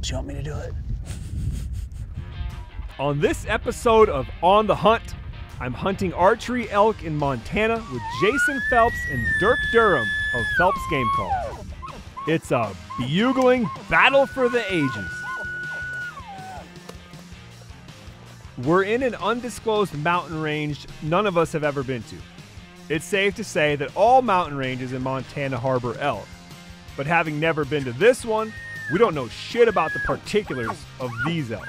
Phelps, you want me to do it? On this episode of On the Hunt, I'm hunting archery elk in Montana with Jason Phelps and Dirk Durham of Phelps Game Call. It's a bugling battle for the ages. We're in an undisclosed mountain range none of us have ever been to. It's safe to say that all mountain ranges in Montana harbor elk, but having never been to this one, we don't know shit about the particulars of these elk.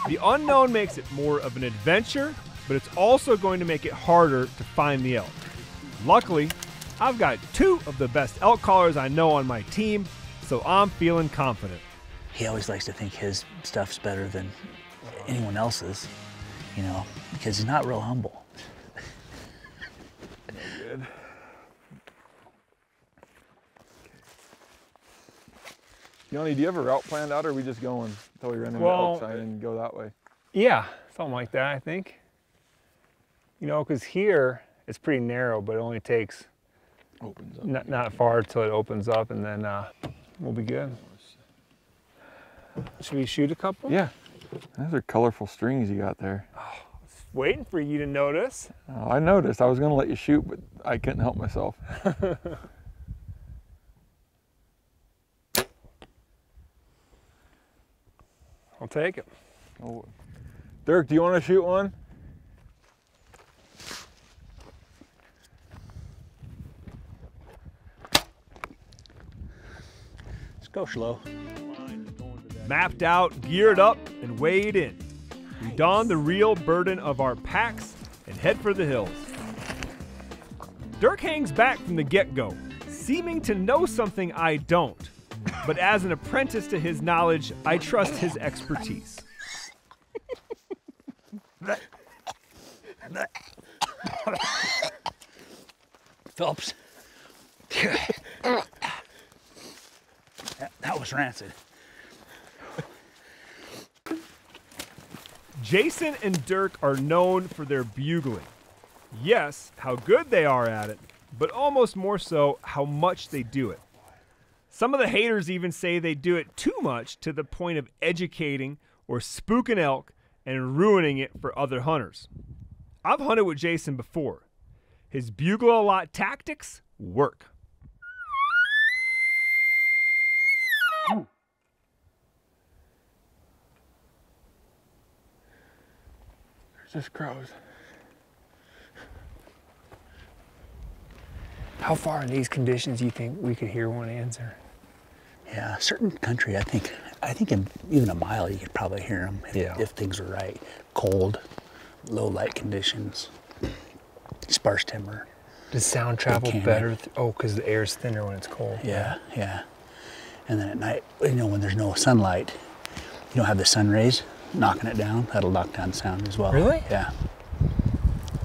The unknown makes it more of an adventure, but it's also going to make it harder to find the elk. Luckily, I've got two of the best elk callers I know on my team, so I'm feeling confident. He always likes to think his stuff's better than anyone else's, you know, because he's not real humble. Good. Yanni, do you have a route planned out, or are we just going until we run into the elk sign and go that way? Yeah, something like that, I think. You know, because here it's pretty narrow, but it only takes Opens up. not far till it opens up, and then we'll be good. Should we shoot a couple? Yeah. Those are colorful strings you got there. Waiting for you to notice. Oh, I noticed. I was going to let you shoot, but I couldn't help myself. I'll take it. Oh. Dirk, do you want to shoot one? Let's go slow. Mapped out, geared up, and weighed in. We don the real burden of our packs and head for the hills. Dirk hangs back from the get-go, seeming to know something I don't. But as an apprentice to his knowledge, I trust his expertise. Phelps. That was rancid. Jason and Dirk are known for their bugling. Yes, how good they are at it, but almost more so how much they do it. Some of the haters even say they do it too much to the point of educating or spooking elk and ruining it for other hunters. I've hunted with Jason before. His bugle-a-lot tactics work. There's just crows. How far in these conditions do you think we could hear one answer? Yeah, certain country, I think in even a mile you could probably hear them if things are right. Cold, low light conditions, sparse timber. Does sound travel better? Oh, because the air's thinner when it's cold. Yeah, yeah. And then at night, you know, when there's no sunlight, you don't have the sun rays knocking it down. That'll knock down sound as well. Really? Yeah.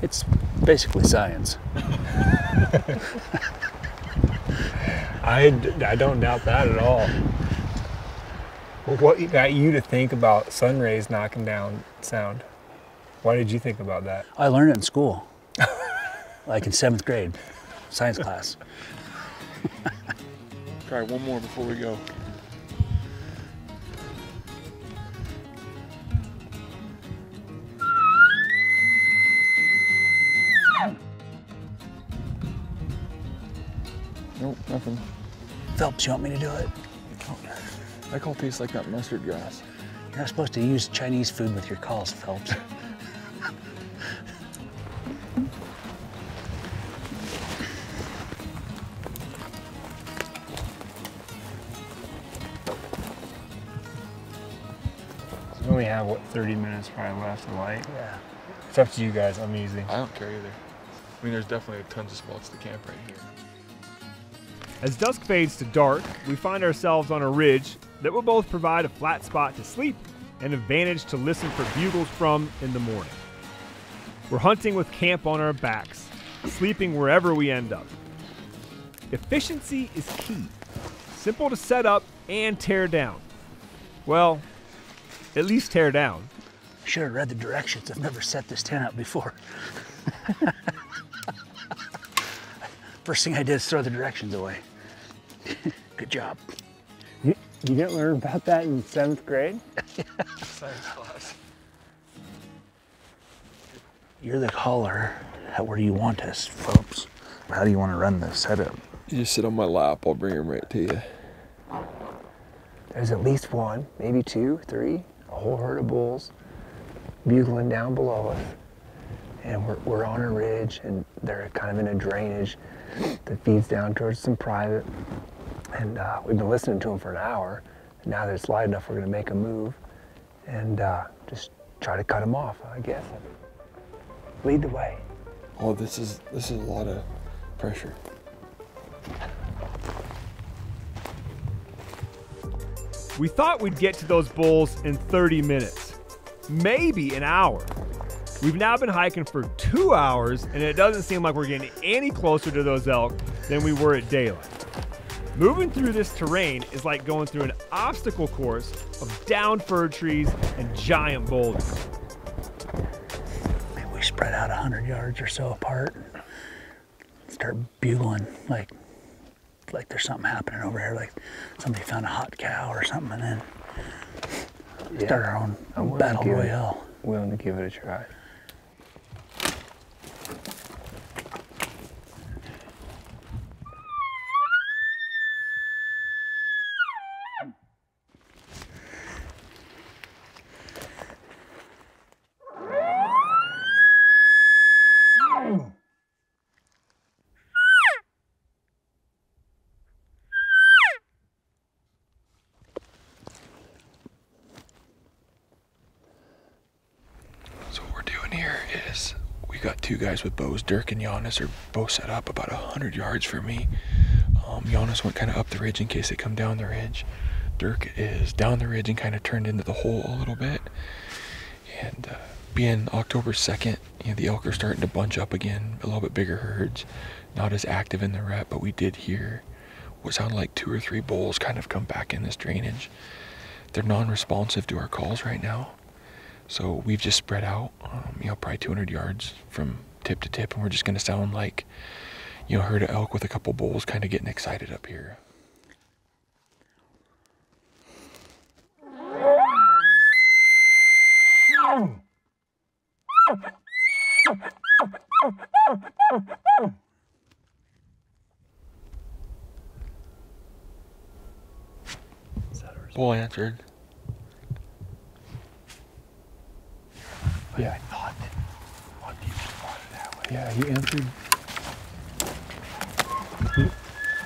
It's basically science. I don't doubt that at all. Well, what got you to think about sun rays knocking down sound? Why did you think about that? I learned it in school, like in 7th grade, science class. Try one more before we go. Nope, nothing. Phelps, you want me to do it? That call tastes like that mustard grass. You're not supposed to use Chinese food with your calls, Phelps. We only have, what, 30 minutes probably left of light? Yeah. It's up to you guys, I'm easy. I don't care either. I mean, there's definitely tons of spots to camp right here. As dusk fades to dark, we find ourselves on a ridge that will both provide a flat spot to sleep and a vantage to listen for bugles from in the morning. We're hunting with camp on our backs, sleeping wherever we end up. Efficiency is key. Simple to set up and tear down. Well, at least tear down. I should have read the directions. I've never set this tent up before. First thing I did is throw the directions away. Good job. You didn't learn about that in 7th grade? Science class. You're the caller. Where do you want us, Phelps? How do you want to run this setup? You just sit on my lap, I'll bring him right to you. There's at least 1, maybe 2, 3, a whole herd of bulls bugling down below us. And we're on a ridge, and they're kind of in a drainage that feeds down towards some private. And we've been listening to them for an hour. And now that it's light enough, we're going to make a move and just try to cut them off, I guess. Lead the way. Oh, this is a lot of pressure. We thought we'd get to those bulls in 30 minutes, maybe an hour. We've now been hiking for 2 hours, and it doesn't seem like we're getting any closer to those elk than we were at daylight. Moving through this terrain is like going through an obstacle course of downed fir trees and giant boulders. Maybe we spread out 100 yards or so apart. Start bugling like there's something happening over here, like somebody found a hot cow or something, and then start our own battle royale. Willing to give it a try. Got 2 guys with bows. Dirk and Janis are both set up about 100 yards from me. Janis went kind of up the ridge in case they come down the ridge. Dirk is down the ridge and kind of turned into the hole a little bit. And being October 2nd, the elk are starting to bunch up again, a little bit bigger herds, not as active in the rut, but we did hear what sounded like 2 or 3 bulls kind of come back in this drainage. They're non-responsive to our calls right now. So we've just spread out, probably 200 yards from tip to tip, and we're just going to sound like, a herd of elk with a couple bulls kind of getting excited up here. Bull answered. Yeah, I thought that. What you thought that way? Yeah, he answered.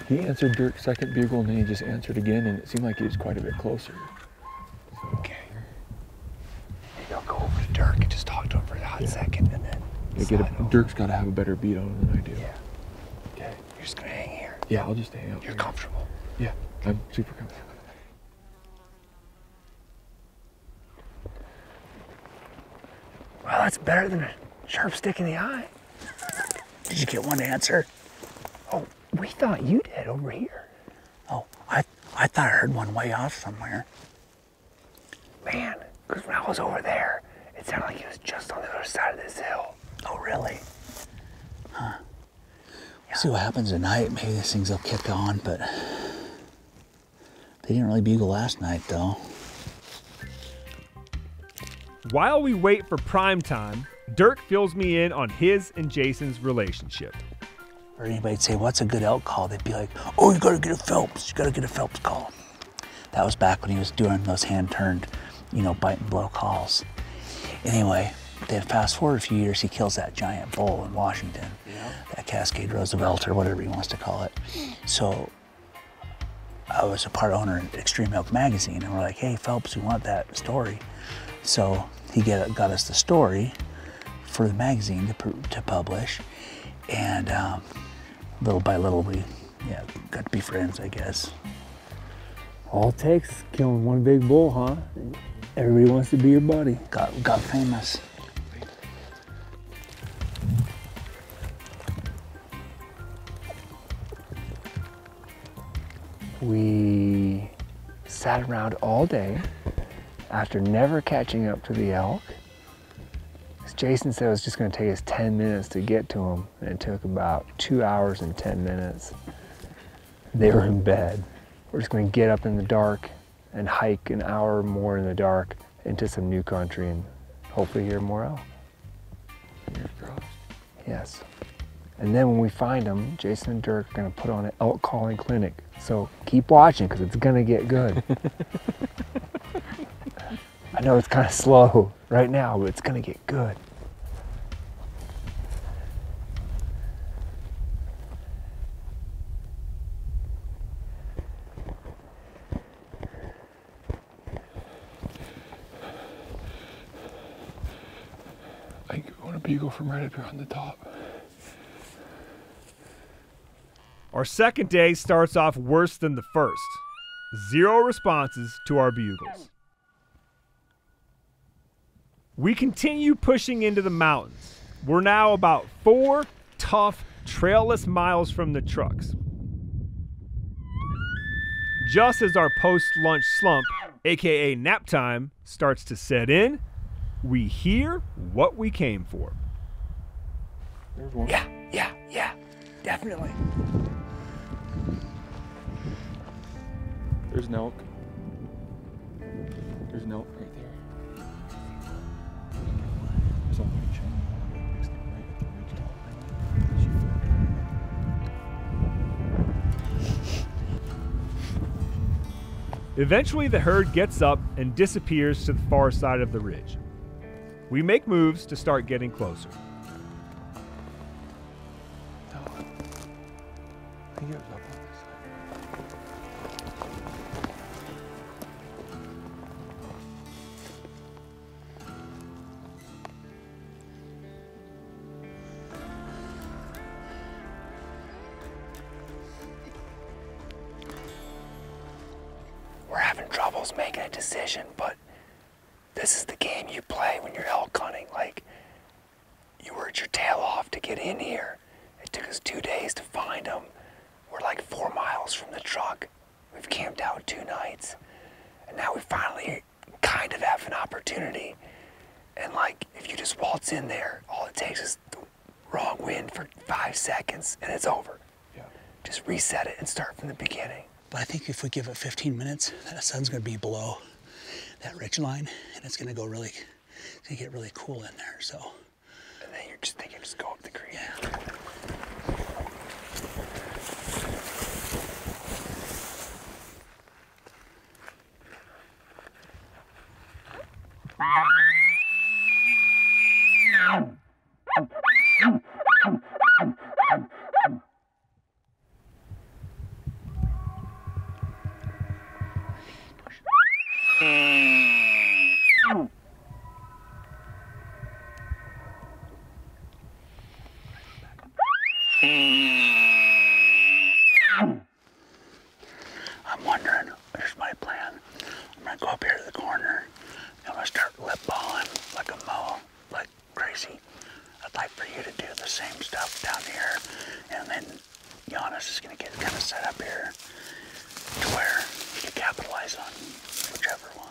He answered Dirk's second bugle, and then he just answered again, and it seemed like he was quite a bit closer. So. Okay. Maybe I'll go over to Dirk and just talk to him for a hot second, and then. Dirk's got to have a better beat on him than I do. Yeah. Okay. You're just gonna hang here. Yeah, I'll just hang out. You're comfortable. Yeah, I'm super comfortable. Well, that's better than a sharp stick in the eye. Did you get one answer? Oh, we thought you did over here. Oh, I thought I heard one way off somewhere. Man, because when I was over there, it sounded like he was just on the other side of this hill. Oh, really? Huh. Yeah. See what happens tonight. Maybe these things will kick on, but they didn't really bugle last night, though. While we wait for prime time, Dirk fills me in on his and Jason's relationship. Or anybody'd say, what's a good elk call? They'd be like, oh, you gotta get a Phelps. You gotta get a Phelps call. That was back when he was doing those hand-turned, bite and blow calls. Anyway, then fast forward a few years, he kills that giant bull in Washington. Yeah. That Cascade Roosevelt or whatever he wants to call it. So I was a part owner at Extreme Elk Magazine, and we're like, hey, Phelps, we want that story. So he got us the story for the magazine to publish, and little by little we got to be friends, I guess. All it takes is killing one big bull, huh? Everybody wants to be your buddy. Got famous. We sat around all day after never catching up to the elk. As Jason said, it was just going to take us 10 minutes to get to them, and it took about 2 hours and 10 minutes. They were in bed. We're just going to get up in the dark and hike an hour more in the dark into some new country and hopefully hear more elk. Fingers crossed. Yes. And then when we find them, Jason and Dirk are going to put on an Elk Calling clinic. So keep watching because it's going to get good. I know it's kind of slow right now, but it's going to get good. I want to bugle from right up here on the top. Our second day starts off worse than the first. 0 responses to our bugles. We continue pushing into the mountains. We're now about 4 tough, trailless miles from the trucks. Just as our post-lunch slump, aka nap time, starts to set in, we hear what we came for. There's one. Yeah, definitely. There's an elk. There's an elk right there. There's a white channel next to it, right at the ridge top. Eventually, the herd gets up and disappears to the far side of the ridge. We make moves to start getting closer. I think it was up on this side. We're having troubles making a decision, but this is the game you play when you're elk hunting. Like, you worked your tail off to get in here. It took us 2 days to find them. We're like 4 miles from the truck. We've camped out 2 nights. And now we finally kind of have an opportunity. And like, if you just waltz in there, all it takes is the wrong wind for 5 seconds and it's over. Yeah. Just reset it and start from the beginning. But I think if we give it 15 minutes, that sun's gonna be below that ridge line and it's gonna get really cool in there, so. And then you're just thinking, just go up the creek. Yeah. I'm wondering, here's my plan. I'm gonna go up here to the corner and I'm gonna start lip balling like a mow, like crazy. I'd like for you to do the same stuff down here, and then Janis is gonna get kind of set up here to where you can capitalize on whichever one.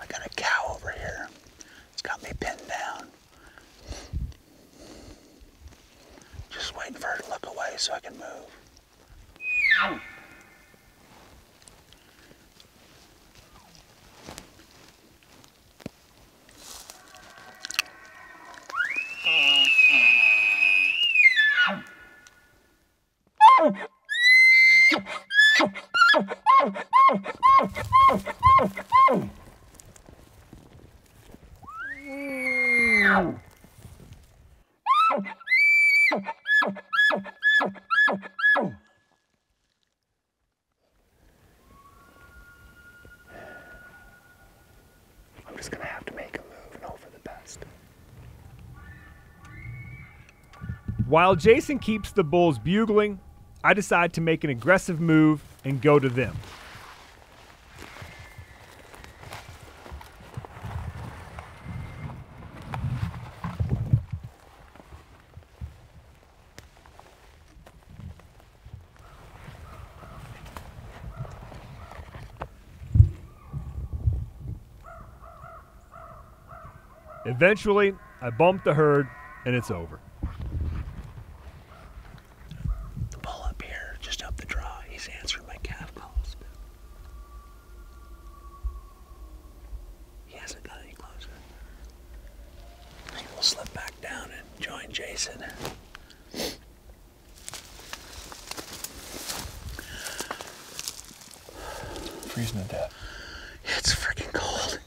I got a cow over here. It's got me pinned down. Just waiting for her to look away so I can move. I'm just gonna have to make a move and hope for the best. While Jason keeps the bulls bugling, I decide to make an aggressive move and go to them. Eventually, I bump the herd, and it's over. The bull up here, just up the draw, he's answering my calf calls. He hasn't got any closer. He will slip back down and join Jason. Freezing to death. It's freaking cold.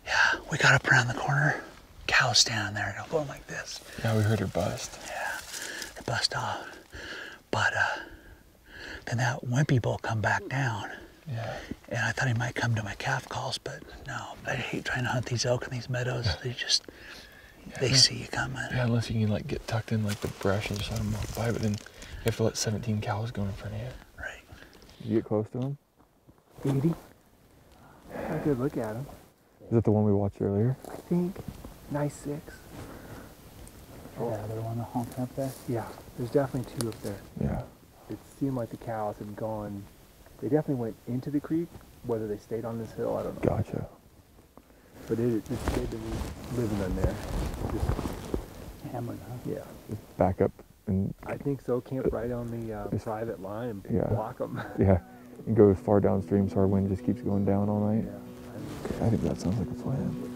Yeah, we got up around the corner. Cow's standing there, going like this. Yeah, we heard her bust. Yeah, they bust off. But then that wimpy bull come back down. Yeah. And I thought he might come to my calf calls, but no. I hate trying to hunt these elk in these meadows. They just, they see you coming. Yeah, unless you can like get tucked in like the brush and just let them walk by, but then you have to let 17 cows go in front of you. Right. Did you get close to them? 80. I could look at him. Is that the one we watched earlier? I think. Nice 6. The other one honking up there? Yeah, there's definitely 2 up there. Yeah. It seemed like the cows had gone. They definitely went into the creek. Whether they stayed on this hill, I don't know. Gotcha. But they've been living in there. Just, Hammered, huh? yeah. Just back up and I think so. Camp right on the private line and yeah. block them. yeah, and go as far downstream so our wind just keeps going down all night. Yeah. I think that sounds like a plan.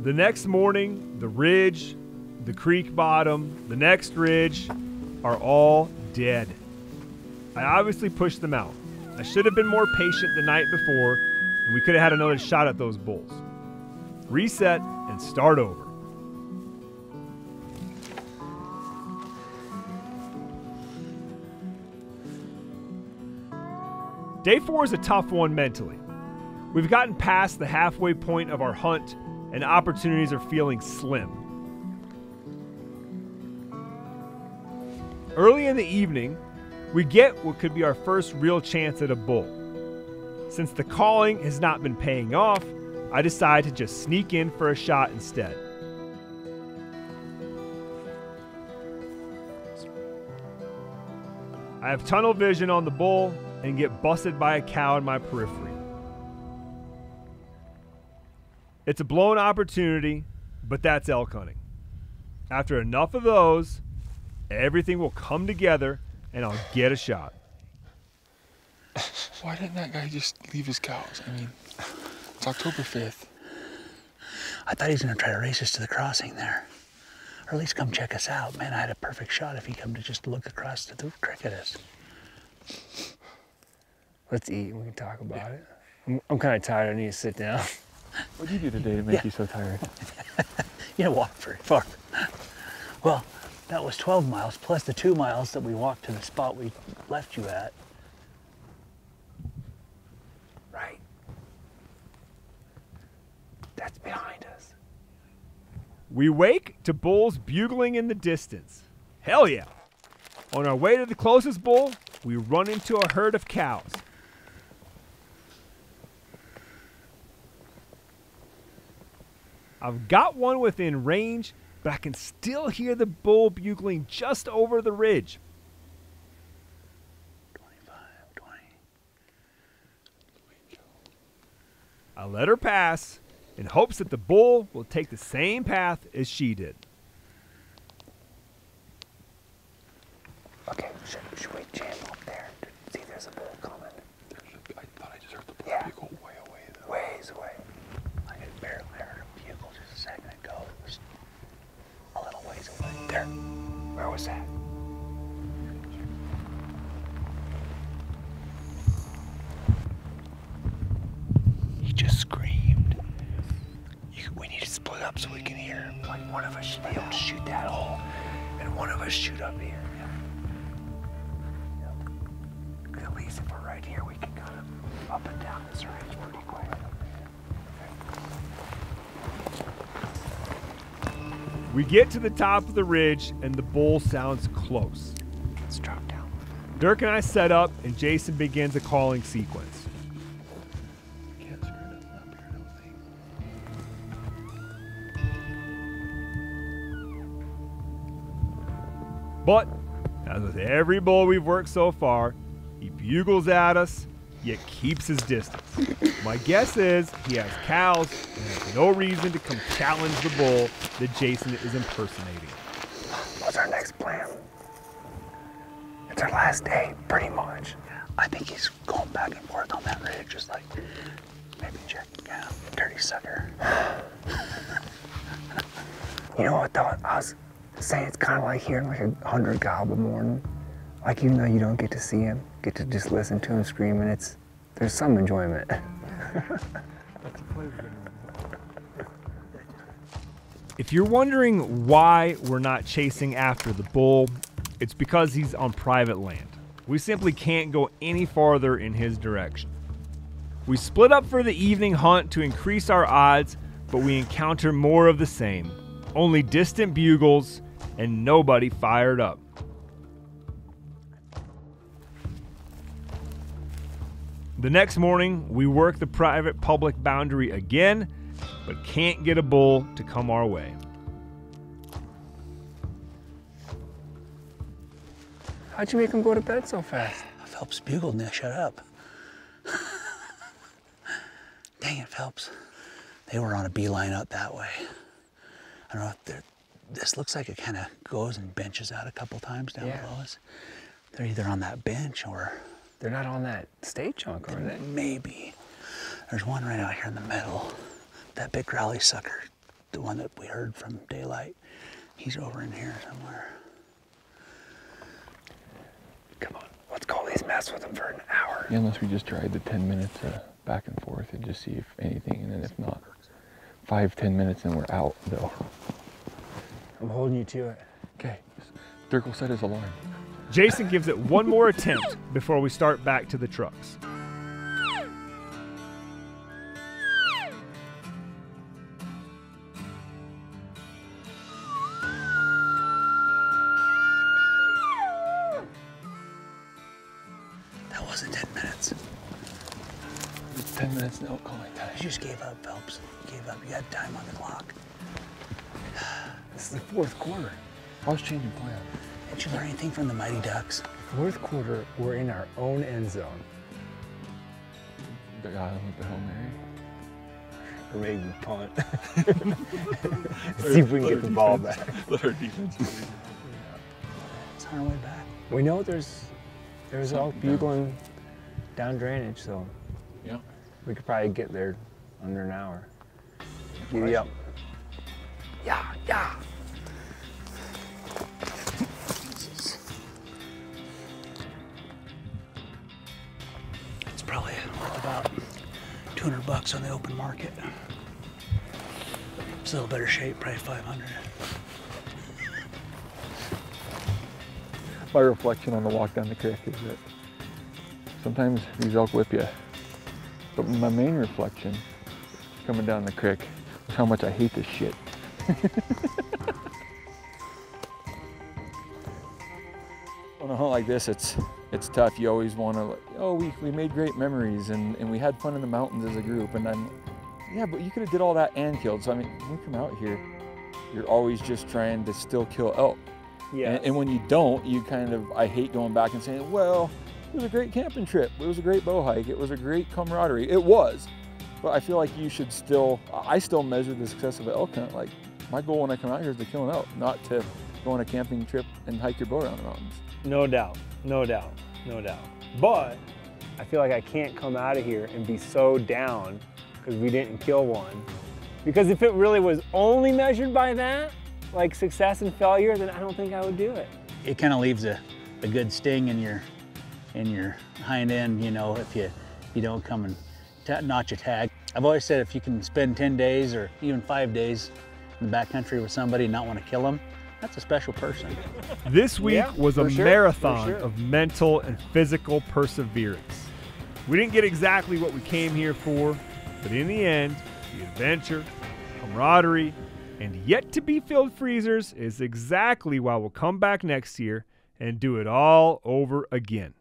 The next morning, the ridge, the creek bottom, the next ridge are all dead. I obviously pushed them out. I should have been more patient the night before, and we could have had another shot at those bulls. Reset and start over. Day 4 is a tough one mentally. We've gotten past the halfway point of our hunt, and opportunities are feeling slim. Early in the evening, we get what could be our first real chance at a bull. Since the calling has not been paying off, I decide to just sneak in for a shot instead. I have tunnel vision on the bull and get busted by a cow in my periphery. It's a blown opportunity, but that's elk hunting. After enough of those, everything will come together and I'll get a shot. Why didn't that guy just leave his cows? I mean, it's October 5th. I thought he was going to try to race us to the crossing there. Or at least come check us out. Man, I had a perfect shot if he come to just look across the creek at us. Let's eat and we can talk about it. I'm kind of tired. I need to sit down. What did you do today to make you so tired? You didn't walk very far. Well, that was 12 miles plus the 2 miles that we walked to the spot we left you at. Right. That's behind us. We wake to bulls bugling in the distance. Hell yeah. On our way to the closest bull, we run into a herd of cows. I've got one within range, but I can still hear the bull bugling just over the ridge. 25, 20. I let her pass in hopes that the bull will take the same path as she did. Okay, should we jam up there to see if there's a bull coming? I thought I just heard the bull bugle way away though. Ways away. I could barely heard a bugle just a second ago. It was a little ways away. There. Where was that? He just screamed. We need to split up so we can hear him. Like one of us should be able to shoot that hole, and one of us shoot up here. Yep. At least if we're right here, we can kind of up and down this ridge pretty quick. We get to the top of the ridge and the bull sounds close. Let's drop down. Dirk and I set up and Jason begins a calling sequence. Can't screw nothing up here, I don't think. But As with every bull we've worked so far, he bugles at us, yet keeps his distance. My guess is he has cows and has no reason to come challenge the bull that Jason is impersonating. What's our next plan? It's our last day, pretty much. I think he's going back and forth on that ridge, just like maybe checking out. Dirty sucker. You know what though? I was saying it's kind of like hearing like a 100 gobble morning. Like even though you don't get to see him, get to just listen to him screaming, there's some enjoyment. If you're wondering why we're not chasing after the bull, it's because he's on private land. We simply can't go any farther in his direction. We split up for the evening hunt to increase our odds, but we encounter more of the same. Only distant bugles and nobody fired up. The next morning, we work the private-public boundary again, but can't get a bull to come our way. How'd you make him go to bed so fast? Phelps bugled and they shut up. Dang it, Phelps. They were on a beeline out that way. I don't know if this looks like it kind of goes and benches out a couple times down below us. They're either on that bench or... They're not on that state chunk, are they? Maybe. There's one right out here in the middle. That big rally sucker, the one that we heard from daylight, he's over in here somewhere. Come on, let's go at least mess with him for an hour. Yeah, unless we just ride the 10 minutes back and forth and just see if anything, and then if not, 5-10 minutes and we're out though. I'm holding you to it. Okay, Dirk will set his alarm. Jason gives it one more attempt before we start back to the trucks. That wasn't 10 minutes. It's 10 minutes in Elk Calling time. You just gave up, Phelps. You gave up. You had time on the clock. This is the fourth quarter. I was changing plans. Did you learn anything from the Mighty Ducks? Fourth quarter, we're in our own end zone. The guy with the Hail Mary. Or maybe punt. See if we can get the ball back. Let our defense It's on our way back. We know there's elk bugling down drainage, so yeah, we could probably get there under an hour. Giddy up. Yeah, yeah. It's probably worth about $200 on the open market. It's a little better shape, probably 500. my reflection on the walk down the creek is that sometimes these elk whip you. But my main reflection coming down the creek is how much I hate this shit. On a hunt like this, it's tough. You always want to, oh, we made great memories and we had fun in the mountains as a group. And I'm, yeah, but you could have did all that and killed. So I mean, when you come out here, you're always just trying to still kill elk. Yeah. And when you don't, you kind of, I hate going back and saying, well, it was a great camping trip. It was a great bow hike. It was a great camaraderie. It was. But I feel like you should still, I still measure the success of an elk hunt. Like, my goal when I come out here is to kill an elk, not to go on a camping trip and hike your bow around the mountains. No doubt, no doubt, no doubt. But I feel like I can't come out of here and be so down because we didn't kill one. Because if it really was only measured by that, like success and failure, then I don't think I would do it. It kind of leaves a good sting in your hind end, you know, if you don't come and notch a tag. I've always said if you can spend 10 days or even 5 days in the backcountry with somebody and not want to kill them, that's a special person. This week was a for sure, marathon for sure. of mental and physical perseverance. We didn't get exactly what we came here for, but in the end, the adventure, camaraderie, and yet to be filled freezers is exactly why we'll come back next year and do it all over again.